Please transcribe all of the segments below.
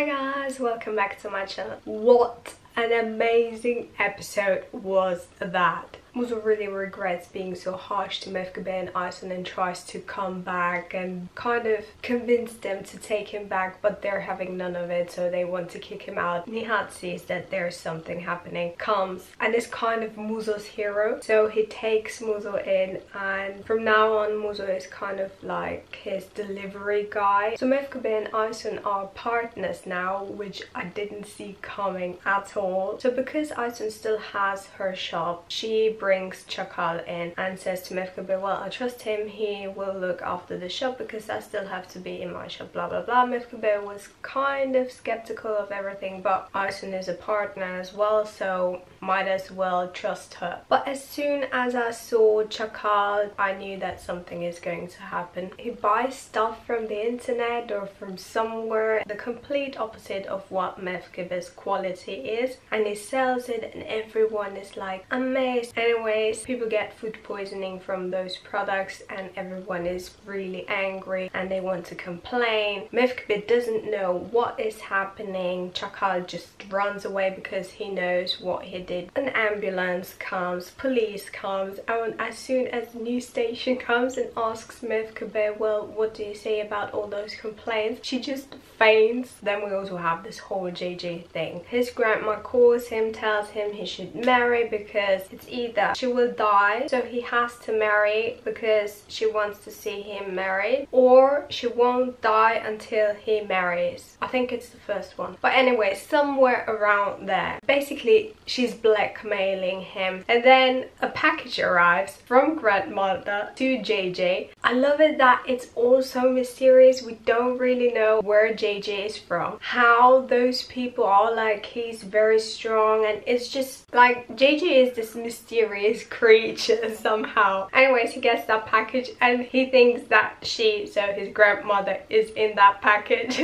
Hi guys, welcome back to my channel. What an amazing episode was that. Muzo really regrets being so harsh to Mefkebe and Aysun and tries to come back and kind of convince them to take him back, but they're having none of it, so they want to kick him out. Nihat sees that there's something happening, comes and is kind of Muzo's hero, so he takes Muzo in, and from now on Muzo is kind of like his delivery guy. So Mefkebe and Aysun are partners now, which I didn't see coming at all. So because Aysun still has her shop, she brings Çakal in and says to Mefkebe, well, I trust him, he will look after the shop because I still have to be in my shop, blah blah blah. Mefkebe was kind of skeptical of everything, but Aysun is a partner as well, so might as well trust her. But as soon as I saw Çakal, I knew that something is going to happen. He buys stuff from the internet or from somewhere, the complete opposite of what Mefkebe's quality is, and he sells it and everyone is like amazed. Anyways, people get food poisoning from those products and everyone is really angry and they want to complain. Mefkebe doesn't know what is happening. Çakal just runs away because he knows what he did. An ambulance comes, police comes, and as soon as the news station comes and asks Mefkebe, well, what do you say about all those complaints, she just faints. Then we also have this whole JJ thing. His grandma calls him, tells him he should marry because it's either she will die, so he has to marry because she wants to see him married, or she won't die until he marries. I think it's the first one, but anyway, somewhere around there. Basically, she's blackmailing him, and then a package arrives from grandmother to JJ. I love it that it's also mysterious. We don't really know where JJ is from, how those people are. Like, he's very strong, and it's just like JJ is this mysterious creature somehow. Anyways, he gets that package and he thinks that so his grandmother is in that package.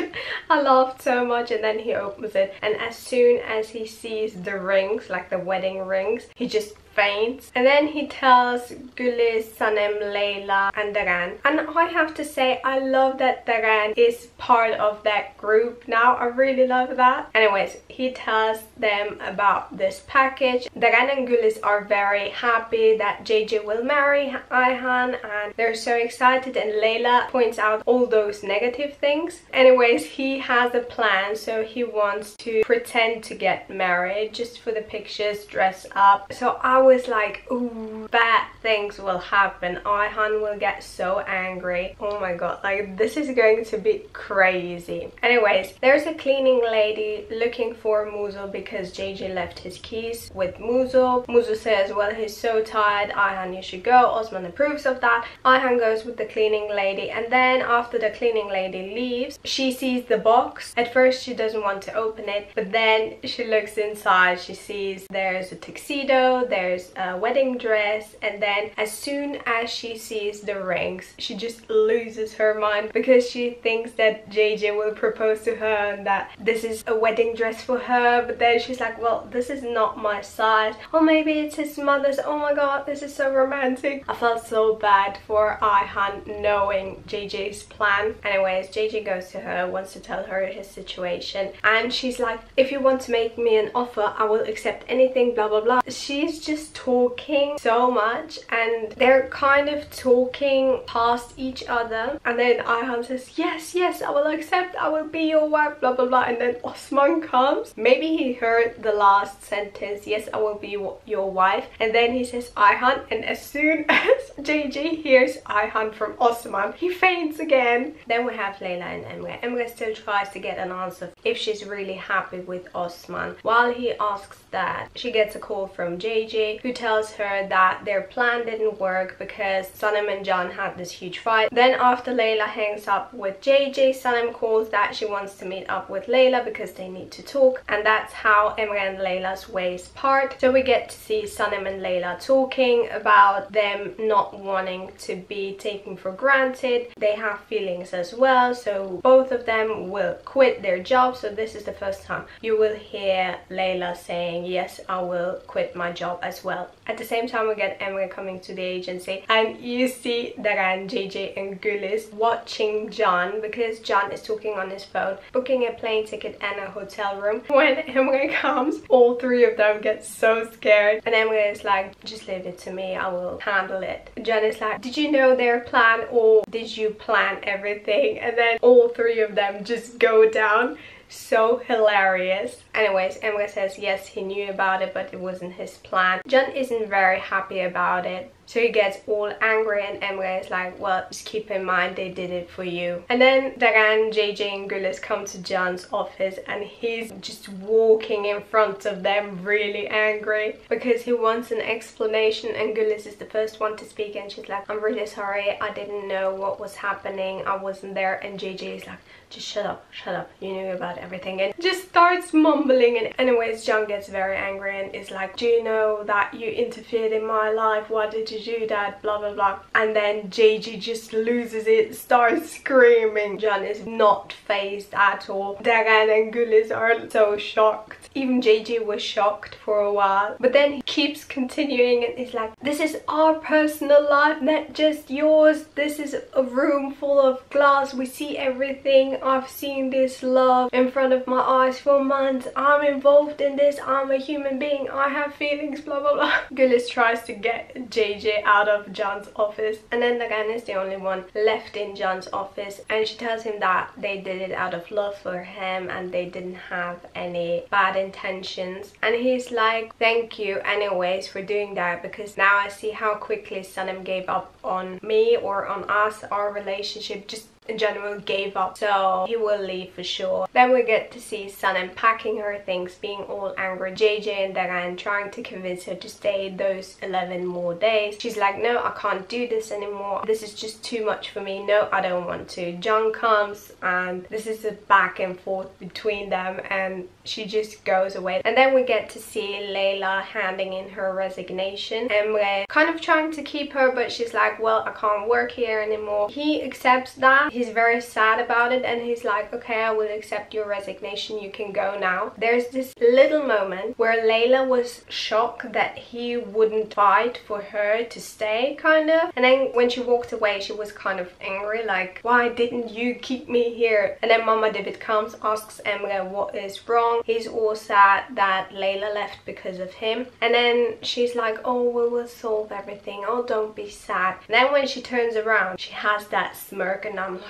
I laughed so much, and then he opens it, and as soon as he sees the rings, like the wedding rings, he just faints. And then he tells Güliz, Sanem, Leyla and Daran, and I have to say I love that Daran is part of that group now. I really love that. Anyways, he tells them about this package. Daran and Güliz are very happy that JJ will marry Ayhan and they're so excited, and Leyla points out all those negative things. Anyways, he has a plan, so he wants to pretend to get married just for the pictures, dress up. So I was like, ooh, bad things will happen. Ayhan will get so angry. Oh my god, like this is going to be crazy. Anyways, there's a cleaning lady looking for Muzo because JJ left his keys with Muzo. Muzo says, well, he's so tired, Ayhan, you should go. Osman approves of that. Ayhan goes with the cleaning lady, and then after the cleaning lady leaves, she sees the box. At first she doesn't want to open it, but then she looks inside. She sees there's a tuxedo, there's a wedding dress, and then as soon as she sees the rings, she just loses her mind because she thinks that JJ will propose to her and that this is a wedding dress for her. But then she's like, well, this is not my size, or maybe it's his mother's. Oh my god, this is so romantic. I felt so bad for Ayhan knowing JJ's plan. Anyways, JJ goes to her, wants to tell her his situation, and she's like, if you want to make me an offer, I will accept anything, blah blah blah. She's just talking so much, and they're kind of talking past each other, and then Ayhan says, yes, yes, I will accept, I will be your wife, blah blah blah. And then Osman comes. Maybe he heard the last sentence, yes, I will be your wife, and then he says Ayhan, and as soon as JJ hears Ayhan from Osman, he faints again. Then we have Leyla and Emre. Emre still tries to get an answer if she's really happy with Osman. While he asks that, she gets a call from JJ, who tells her that their plan didn't work because Sanem and Can had this huge fight. Then after Leyla hangs up with JJ, Sanem calls that she wants to meet up with Leyla because they need to talk, and that's how Emre and Leyla's ways part. So we get to see Sanem and Leyla talking about them not wanting to be taken for granted. They have feelings as well, so both of them will quit their job. So this is the first time you will hear Leyla saying, yes, I will quit my job as as well. At the same time, we get Emre coming to the agency, and you see Deren, JJ and Güliz watching Can, because Can is talking on his phone, booking a plane ticket and a hotel room. When Emre comes, all three of them get so scared, and Emre is like, just leave it to me, I will handle it. Can is like, did you know their plan, or did you plan everything? And then all three of them just go down. So hilarious. Anyways, Emre says yes, he knew about it, but it wasn't his plan. Can isn't very happy about it, so he gets all angry, and Emre is like, well, just keep in mind they did it for you. And then Deren, JJ and Güliz come to Can's office, and he's just walking in front of them really angry because he wants an explanation, and Güliz is the first one to speak, and she's like, I'm really sorry, I didn't know what was happening, I wasn't there. And JJ is like, just shut up, you knew about everything, and just starts mumbling. And anyways, Can gets very angry and is like, do you know that you interfered in my life, why did you do that, blah blah blah. And then JJ just loses it, starts screaming. Can is not fazed at all. Deren and Güliz are so shocked. Even JJ was shocked for a while, but then he keeps continuing and is like, this is our personal life, not just yours. This is a room full of glass, we see everything. I've seen this love in front of my eyes for months. I'm involved in this, I'm a human being, I have feelings, blah blah blah. Güliz tries to get JJ out of Can's office, and then Deren is the only one left in Can's office, and she tells him that they did it out of love for him and they didn't have any bad intentions. And he's like, thank you anyways for doing that, because now I see how quickly Sanem gave up on me, or on us, our relationship, just in general gave up, so he will leave for sure. Then we get to see Sanem packing her things, being all angry. JJ and Deren trying to convince her to stay those 11 more days. She's like, no, I can't do this anymore, this is just too much for me, no, I don't want to. Can comes, and this is a back and forth between them, and she just goes away. And then we get to see Layla handing in her resignation. Emre kind of trying to keep her, but she's like, well, I can't work here anymore. He accepts that. He's very sad about it, and he's like, okay, I will accept your resignation, you can go now. There's this little moment where Layla was shocked that he wouldn't fight for her to stay, kind of. And then when she walked away, she was kind of angry, like, why didn't you keep me here? And then Mama David comes, asks Emre what is wrong. He's all sad that Layla left because of him. And then she's like, oh, we will solve everything, oh, don't be sad. And then when she turns around, she has that smirk, and I'm like,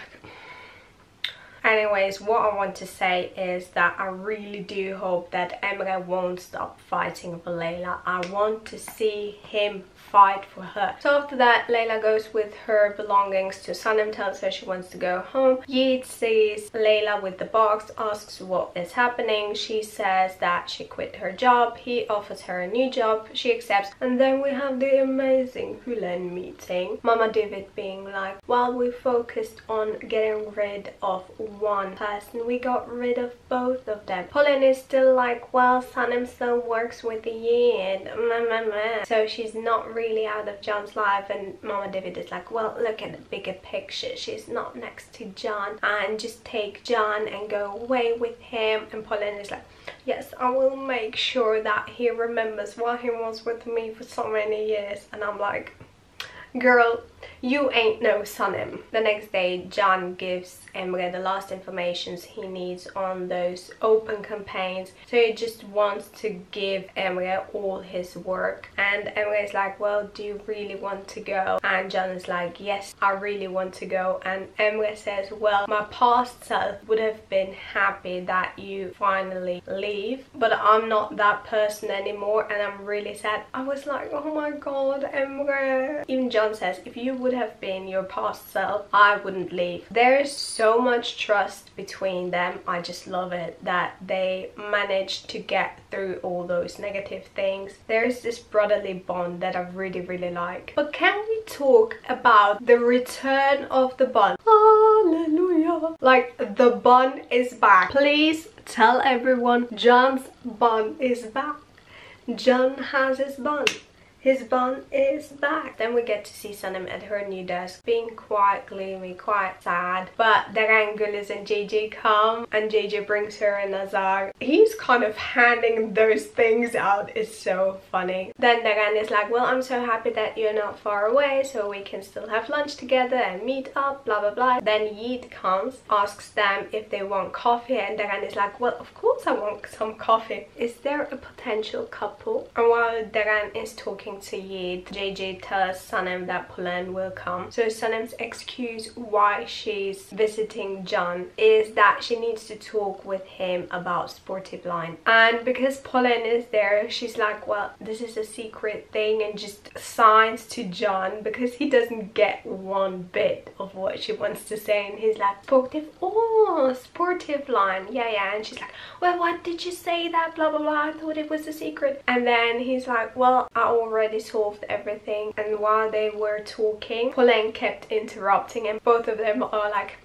anyways, what I want to say is that I really do hope that Emre won't stop fighting for Layla. I want to see him fight for her. So after that, Layla goes with her belongings to Sanem, tells her she wants to go home. Yiğit sees Layla with the box, asks what is happening. She says that she quit her job. He offers her a new job. She accepts, and then we have the amazing Hulen meeting. Mama David being like, while we focused on getting rid of one person, we got rid of both of them. Pauline is still like, well, Sanem still works with Yiğit. So she's not really out of Can's life. And Mama David is like, well, look at the bigger picture, she's not next to Can, and just take Can and go away with him. And Pauline is like, yes, I will make sure that he remembers why he was with me for so many years. And I'm like, girl, you ain't no Sanem. The next day, Can gives Emre the last information he needs on those open campaigns. So he just wants to give Emre all his work. And Emre is like, well, do you really want to go? And Can is like, yes, I really want to go. And Emre says, well, my past self would have been happy that you finally leave, but I'm not that person anymore, and I'm really sad. I was like, oh my god, Emre. Even Can says, if you would have been your past self, I wouldn't leave. There is so much trust between them. I just love it that they managed to get through all those negative things. There's this brotherly bond that I really like. But can we talk about the return of the bun? Hallelujah! Like, the bun is back. Please tell everyone Can's bun is back. Can has his bun. his bun is back. Then we get to see Sanem at her new desk being quite gloomy, quite sad. But Deren, Güliz and JJ come and JJ brings her a Nazar. He's kind of handing those things out. It's so funny. Then Deren is like, well, I'm so happy that you're not far away, so we can still have lunch together and meet up, blah blah blah. Then Yiğit comes, asks them if they want coffee, and Deren is like, well, of course I want some coffee. Is there a potential couple? And while Deren is talking to Yiğit, JJ tells Sanem that Polen will come. So Sanem's excuse why she's visiting Can is that she needs to talk with him about Sportive Line. And because Polen is there, she's like, well, this is a secret thing, and just signs to Can because he doesn't get one bit of what she wants to say, and he's like, Sportive Line, yeah. And she's like, well, what did you say that, blah blah blah, I thought it was a secret. And then he's like, well, I already solved everything. And while they were talking, Polen kept interrupting, and both of them are like,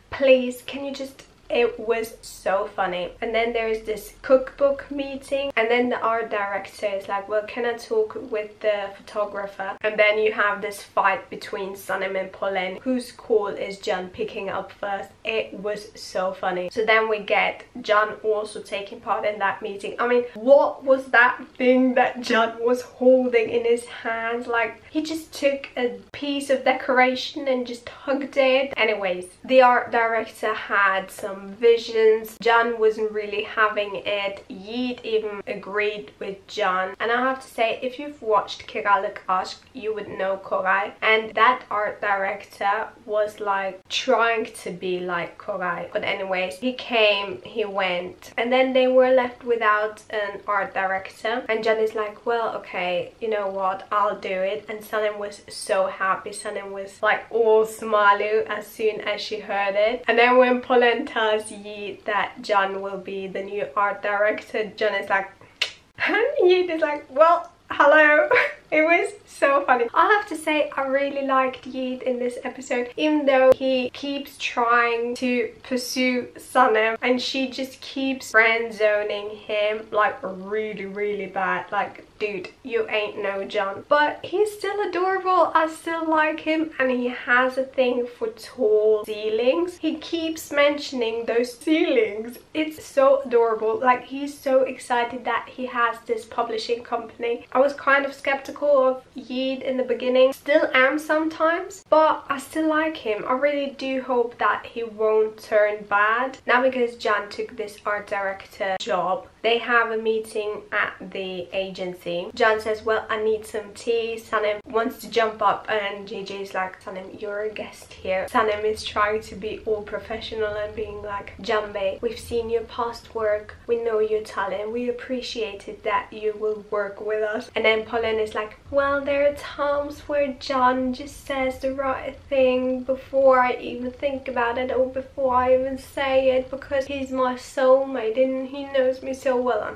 please, can you just... It was so funny. And then there's this cookbook meeting, and then the art director is like, well, can I talk with the photographer? And then you have this fight between Sanem and Polen, whose call is Can picking up first. It was so funny. So then we get Can also taking part in that meeting. I mean, what was that thing that Can was holding in his hands? Like, he just took a piece of decoration and just hugged it. Anyways, the art director had some visions. Can wasn't really having it. Yiğit even agreed with Can. And I have to say, if you've watched Kiralık Aşk, you would know Koray. And that art director was like trying to be like Koray. But anyways, he came, he went. And then they were left without an art director. And Can is like, well, okay, you know what, I'll do it. And Sanem was so happy. Sanem was like all smiley as soon as she heard it. And then when Polen tells Yiğit that Can will be the new art director, Can is like, and Yiğit is like, well, hello. It was so funny. I have to say, I really liked Yiğit in this episode, even though he keeps trying to pursue Sanem and she just keeps friend zoning him like really bad. Like, dude, you ain't no Can. But he's still adorable. I still like him, and he has a thing for tall ceilings. He keeps mentioning those ceilings. It's so adorable. Like, he's so excited that he has this publishing company. I was kind of skeptical of Yiğit in the beginning, still am sometimes, but I still like him. I really do hope that he won't turn bad. Now, because Can took this art director job, they have a meeting at the agency. Can says, well, I need some tea. Sanem wants to jump up, and JJ is like, Sanem, you're a guest here. Sanem is trying to be all professional and being like, Can Bey, we've seen your past work, we know your talent, we appreciated that you will work with us. And then Polen is like, well, there are times where Can just says the right thing before I even think about it, or before I even say it, because he's my soulmate and he knows me so well.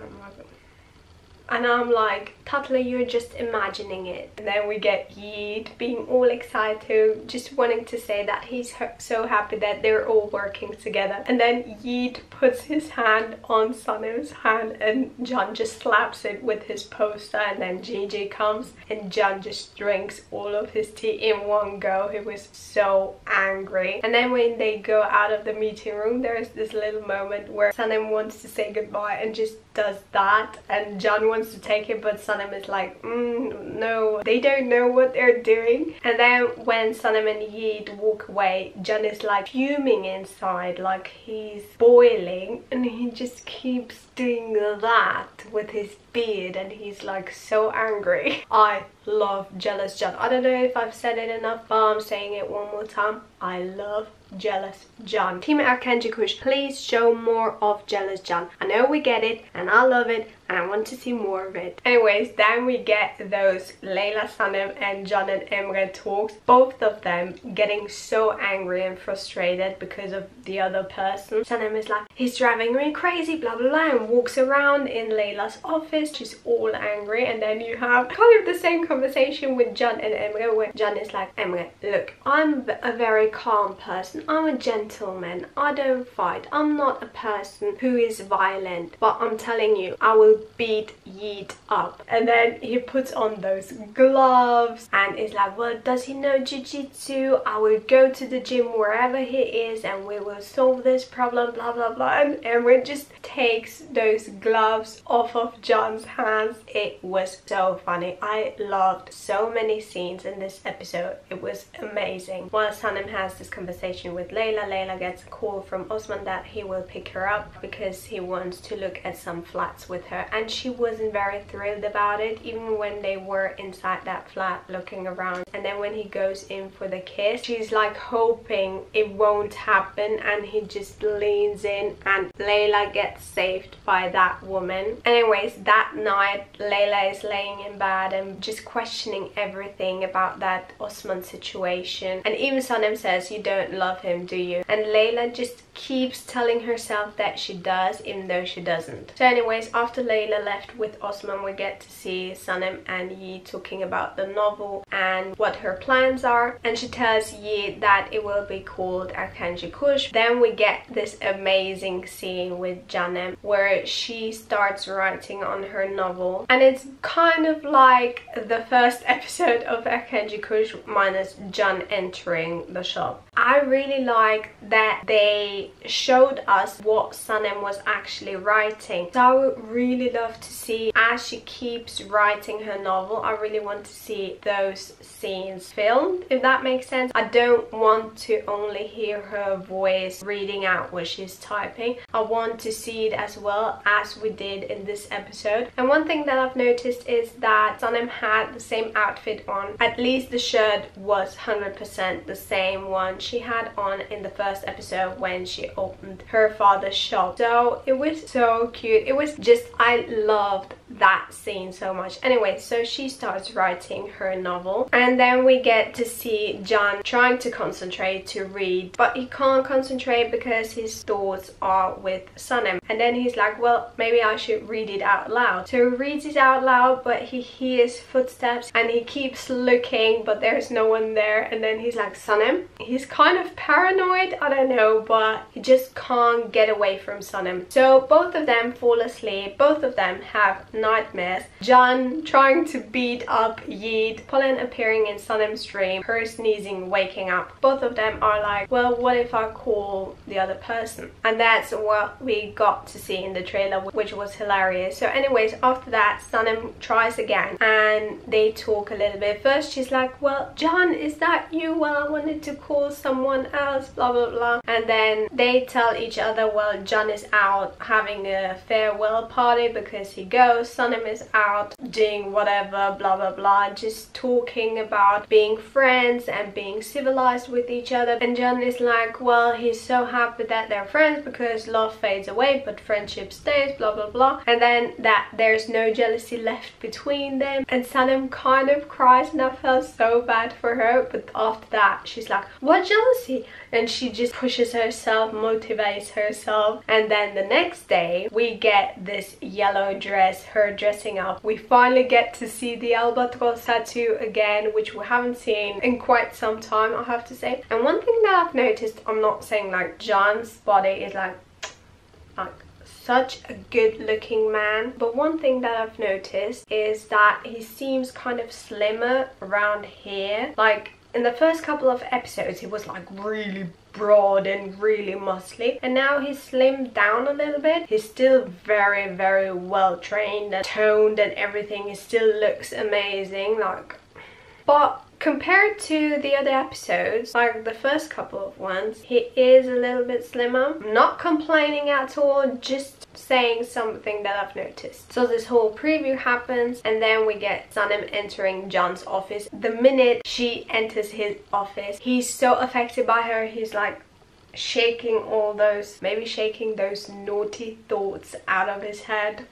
And I'm like, Tatlı, you're just imagining it. And then we get Yiğit being all excited, just wanting to say that he's so happy that they're all working together. And then Yiğit puts his hand on Sanem's hand, and Can just slaps it with his poster. And then JJ comes, and Can just drinks all of his tea in one go. He was so angry. And then when they go out of the meeting room, there's this little moment where Sanem wants to say goodbye and just does that, and Can wants to take it, but Sanem is like, no, they don't know what they're doing. And then when Sanem and Yiğit walk away, Can is like fuming inside, like he's boiling, and he just keeps doing that with his beard, and he's like so angry. I love Jealous Can. I don't know if I've said it enough, but I'm saying it one more time. I love Jealous Can. Team Erkenci Kuş, please show more of Jealous Can. I know we get it, and I love it, and I want to see more of it. Anyways, then we get those Leyla, Sanem and Can and Emre talks. Both of them getting so angry and frustrated because of the other person. Sanem is like, he's driving me crazy, blah blah blah, and walks around in Leyla's office. She's all angry. And then you have kind of the same conversation with Can and Emre, where Can is like, Emre, look, I'm a very calm person. listen, I'm a gentleman, I don't fight, I'm not a person who is violent, but I'm telling you, I will beat Yeet up. And then he puts on those gloves and is like, well, does he know jiu-jitsu? I will go to the gym wherever he is and we will solve this problem, blah blah blah. And everyone just takes those gloves off of John's hands. It was so funny. I loved so many scenes in this episode. It was amazing. While Sanem has this conversation with Layla, Layla gets a call from Osman that he will pick her up because he wants to look at some flats with her, and she wasn't very thrilled about it, even when they were inside that flat looking around. And then when he goes in for the kiss, she's like hoping it won't happen, and he just leans in and Layla gets saved by that woman. Anyways, that night Layla is laying in bed and just questioning everything about that Osman situation, and even Sanem says, you don't love him, do you? And Layla just keeps telling herself that she does, even though she doesn't. So anyways, after Layla left with Osman, we get to see Sanem and Yi talking about the novel and what her plans are, and she tells Yi that it will be called Erkenci. Then we get this amazing scene with Janem where she starts writing on her novel, and it's kind of like the first episode of Erkenci minus Can entering the shop. I really like that they showed us what Sanem was actually writing. So I would really love to see, as she keeps writing her novel, I really want to see those scenes filmed, if that makes sense. I don't want to only hear her voice reading out what she's typing. I want to see it as well as we did in this episode. And one thing that I've noticed is that Sanem had the same outfit on. At least the shirt was 100% the same one she had on in the first episode when she opened her father's shop. So it was so cute. It was just, I loved that scene so much. Anyway, so she starts writing her novel, and then we get to see John trying to concentrate to read, but he can't concentrate because his thoughts are with Sanem. And then he's like, well, maybe I should read it out loud. So he reads it out loud, but he hears footsteps and he keeps looking, but there's no one there. And then he's like, Sanem? He's kind of paranoid, I don't know, but he just can't get away from Sanem. So both of them fall asleep, both of them have nightmares. John trying to beat up Yeet, Pollen appearing in Sanem's dream, her sneezing, waking up. Both of them are like, well, what if I call the other person? And that's what we got to see in the trailer, which was hilarious. So anyways, after that, Sanem tries again and they talk a little bit. First she's like, well, John, is that you? Well, I wanted to call someone else, blah blah blah. And then they tell each other, well, John is out having a farewell party because he goes. Sanem is out doing whatever, blah blah blah, just talking about being friends and being civilized with each other. And John is like, well, he's so happy that they're friends because love fades away but friendship stays, blah blah blah. And then that there's no jealousy left between them, and Sanem kind of cries, and I felt so bad for her. But after that she's like, what jealousy? And she just pushes herself, motivates herself. And then the next day we get this yellow dress, her dressing up. We finally get to see the albatross tattoo again, which we haven't seen in quite some time, I have to say. And one thing that I've noticed, I'm not saying like John's body is like such a good looking man, but one thing that I've noticed is that he seems kind of slimmer around here. Like in the first couple of episodes he was like really broad and really muscly, and now he's slimmed down a little bit. He's still very, very well trained and toned and everything. He still looks amazing, like, but compared to the other episodes, like the first couple of ones, he is a little bit slimmer. I'm not complaining at all, just saying something that I've noticed. So this whole preview happens, and then we get Sanem entering John's office. The minute she enters his office, he's so affected by her. He's like shaking all those, maybe shaking those naughty thoughts out of his head.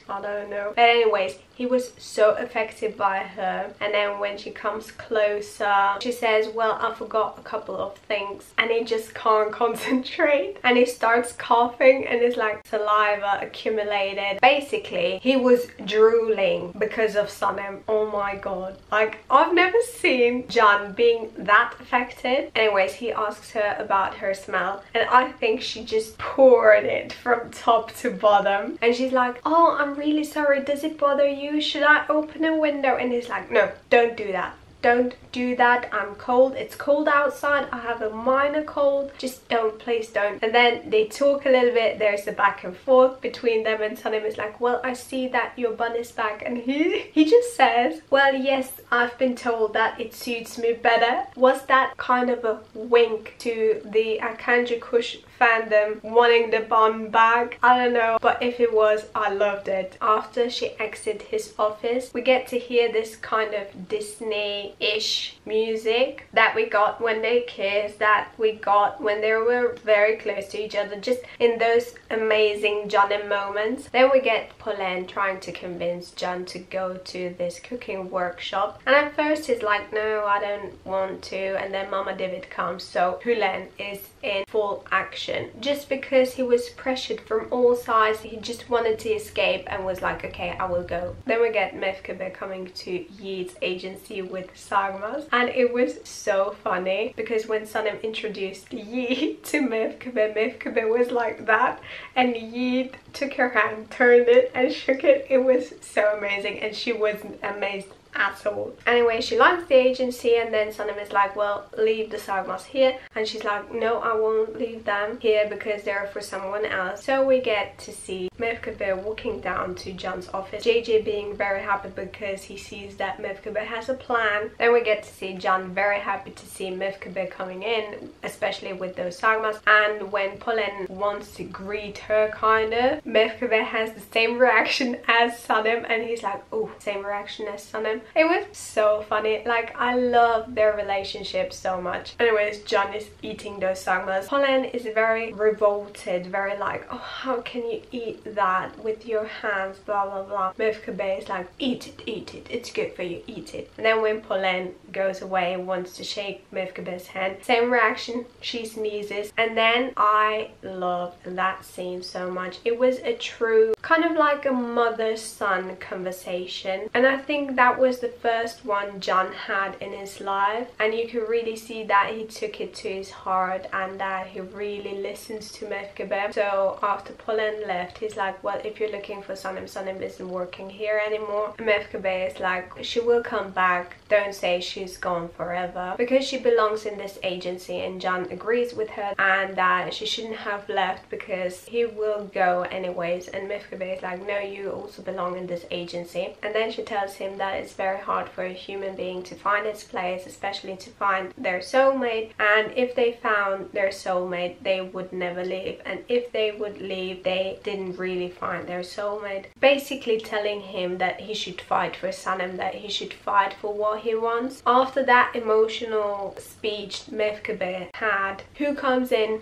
I don't know. But anyways, he was so affected by her, and then when she comes closer, she says, well, I forgot a couple of things, and he just can't concentrate, and he starts coughing, and it's like saliva accumulated. Basically, he was drooling because of Sanem. Oh my god, like, I've never seen Can being that affected. Anyways, he asks her about her smell, and I think she just poured it from top to bottom, and she's like, oh, I'm really sorry, does it bother you? Should I open a window? And he's like, no, don't do that. Don't do that. I'm cold. It's cold outside. I have a minor cold. Just don't, please don't. And then they talk a little bit. There's a back and forth between them, and Sanem is like, well, I see that your bun is back. And he just says, well, yes, I've been told that it suits me better. Was that kind of a wink to the Erkenci Kush fandom wanting the bun back? I don't know, but if it was, I loved it. After she exits his office, we get to hear this kind of Disney-ish music that we got when they kissed, that we got when they were very close to each other, just in those amazing Can moments. Then we get Polen trying to convince Can to go to this cooking workshop, and at first he's like, no, I don't want to, and then Mama David comes, so Polen is in full action. Just because he was pressured from all sides, he just wanted to escape and was like, okay, I will go. Then we get Mevkibe coming to Yiğit's agency with Sarmaz, and it was so funny because when Sanem introduced Yiğit to Mevkibe was like that, and Yiğit took her hand, turned it and shook it. It was so amazing, and she wasn't amazed at all. Anyway, she likes the agency, and then Sanem is like, well, leave the Sarmas here, and she's like, no, I won't leave them here because they're for someone else. So we get to see Mevkibe walking down to Can's office, JJ being very happy because he sees that Mevkibe has a plan. Then we get to see Can very happy to see Mevkibe coming in, especially with those Sarmas, and when Polen wants to greet her, kind of, Mevkibe has the same reaction as Sanem, and he's like, oh, same reaction as Sanem. It was so funny. Like, I love their relationship so much. Anyways, Can is eating those sarmas. Polen is very revolted, very like, oh, how can you eat that with your hands, blah blah blah. Mevkibe is like, eat it, it's good for you, eat it. And then when Polen goes away and wants to shake Mevkibe's hand, same reaction, she sneezes. And then I love that scene so much. It was a true kind of like a mother-son conversation, and I think that was the first one Can had in his life, and you could really see that he took it to his heart and that he really listens to Mevkibe. So after Polen left, he's like, well, if you're looking for Sanem isn't working here anymore. And Mevkibe is like, she will come back, don't say she's gone forever, because she belongs in this agency, and Can agrees with her, and that she shouldn't have left because he will go anyways. And Mevkibe is like, no, you also belong in this agency. And then she tells him that it's very hard for a human being to find its place, especially to find their soulmate, and if they found their soulmate, they would never leave, and if they would leave, they didn't really find their soulmate. Basically telling him that he should fight for Sanem, that he should fight for what he wants. After that emotional speech Mevkibe had, who comes in?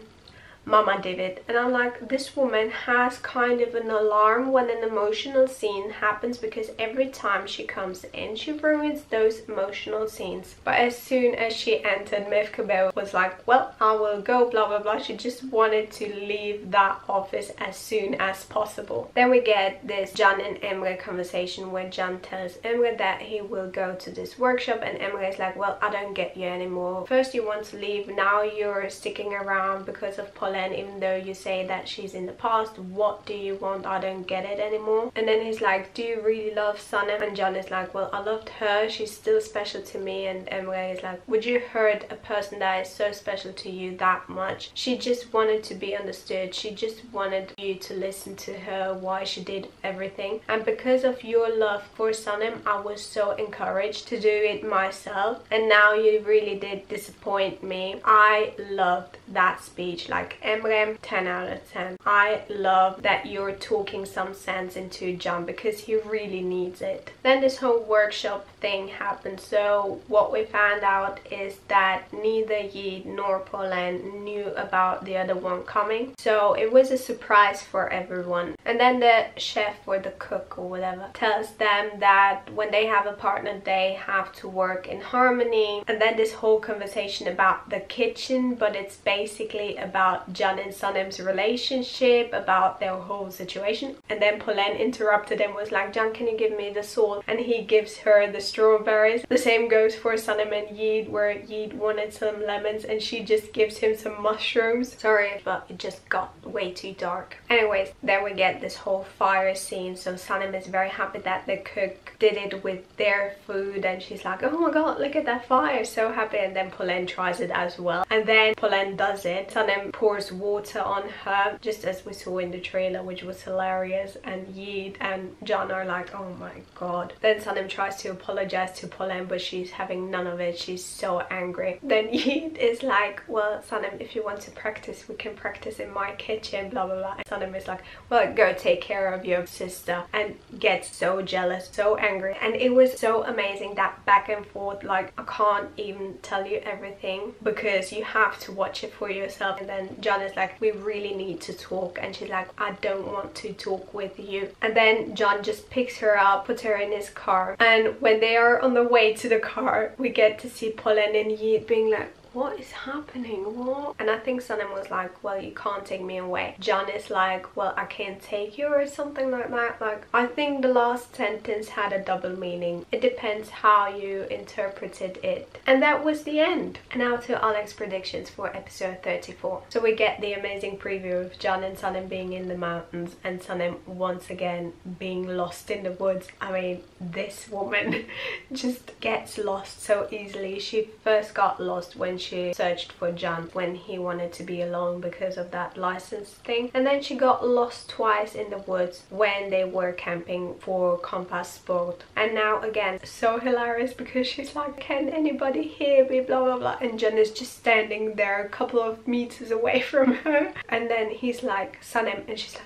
Mama David. And I'm like, this woman has kind of an alarm when an emotional scene happens, because every time she comes in, she ruins those emotional scenes. But as soon as she entered, Mevkibe was like, well, I will go, blah blah blah. She just wanted to leave that office as soon as possible. Then we get this Can and Emre conversation where Can tells Emre that he will go to this workshop, and Emre is like, well, I don't get you anymore. First you want to leave, now you're sticking around because of Polen, even though you say that she's in the past. What do you want? I don't get it anymore. And then he's like, do you really love Sanem? And Can is like, well, I loved her, she's still special to me. And Emre is like, would you hurt a person that is so special to you that much? She just wanted to be understood, she just wanted you to listen to her, why she did everything, and because of your love for Sanem, I was so encouraged to do it myself, and now you really did disappoint me. I loved that speech. Like, Emre, 10 out of 10. I love that you're talking some sense into Can because he really needs it. Then this whole workshop thing happened. So what we found out is that neither Yi nor Polen knew about the other one coming. So it was a surprise for everyone. And then the chef or the cook or whatever tells them that when they have a partner, they have to work in harmony. And then this whole conversation about the kitchen, but it's basically about Can and Sanem's relationship, about their whole situation. And then Polen interrupted and was like, Can, can you give me the salt? And he gives her the strawberries. The same goes for Sanem and Yeet, where Yeet wanted some lemons and she just gives him some mushrooms. Sorry, but it just got way too dark. Anyways, then we get this whole fire scene. So Sanem is very happy that the cook did it with their food, and she's like, oh my god, look at that fire, so happy. And then Polen tries it as well, and then Polen does it. Sanem pours water on her, just as we saw in the trailer, which was hilarious. And Yeet and Can are like, oh my god. Then Sanem tries to apologize to Polen, but she's having none of it. She's so angry. Then Yeet is like, well, Sanem, if you want to practice, we can practice in my kitchen, blah blah blah. And Sanem is like, well, go take care of your sister, and gets so jealous, so angry. And it was so amazing, that back and forth. Like, I can't even tell you everything because you have to watch it for yourself. And then Can is like, we really need to talk, and she's like, I don't want to talk with you. And then Can just picks her up, puts her in his car, and when they are on the way to the car, we get to see Polen and Yeet being like, what is happening? What? And I think Sanem was like, well, you can't take me away. Can is like, well, I can't take you, or something like that. Like, I think the last sentence had a double meaning. It depends how you interpreted it. And that was the end. And now to Alex's predictions for episode 34. So we get the amazing preview of Can and Sanem being in the mountains, and Sanem once again being lost in the woods. I mean, this woman just gets lost so easily. She first got lost when she searched for Can when he wanted to be alone because of that license thing, and then she got lost twice in the woods when they were camping for Compass Sport. And now again, so hilarious because she's like, can anybody hear me, blah blah blah, and Can is just standing there a couple of meters away from her. And then he's like, Sanem, and she's like,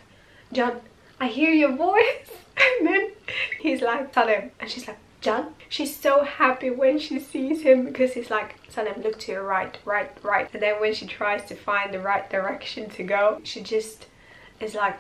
Can, I hear your voice. And then he's like, Sanem, and she's like, Can. She's so happy when she sees him because he's like, Sanem, look to your right, right, right. And then when she tries to find the right direction to go, she just is like,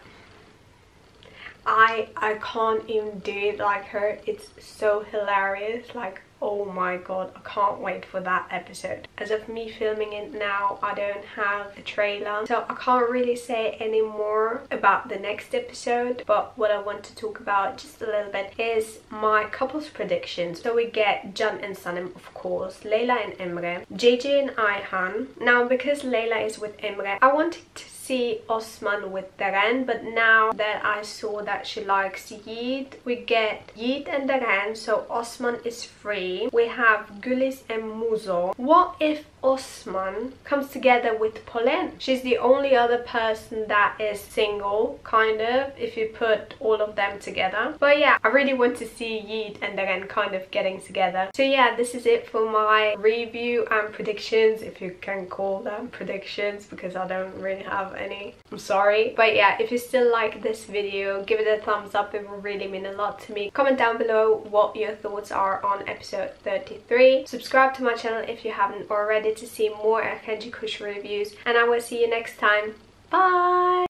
I can't even do it like her. It's so hilarious. Like, oh my god, I can't wait for that episode. As of me filming it now, I don't have a trailer, so I can't really say any more about the next episode. But what I want to talk about just a little bit is my couples predictions. So we get Can and Sanem, of course, Leyla and Emre, JJ and Ayhan. Now, because Leyla is with Emre, I wanted to see Osman with Deren, but now that I saw that she likes Yeet, we get Yeet and Deren, so Osman is free. We have Güliz and Muzo. What if Osman comes together with Polen? She's the only other person that is single, kind of, if you put all of them together. But yeah, I really want to see Yeet and Deren kind of getting together. So yeah, this is it for my review and predictions, if you can call them predictions, because I don't really have any. I'm sorry. But yeah, if you still like this video, give it a thumbs up. It will really mean a lot to me. Comment down below what your thoughts are on episode 33. Subscribe to my channel if you haven't already to see more Erkenci reviews, and I will see you next time. Bye!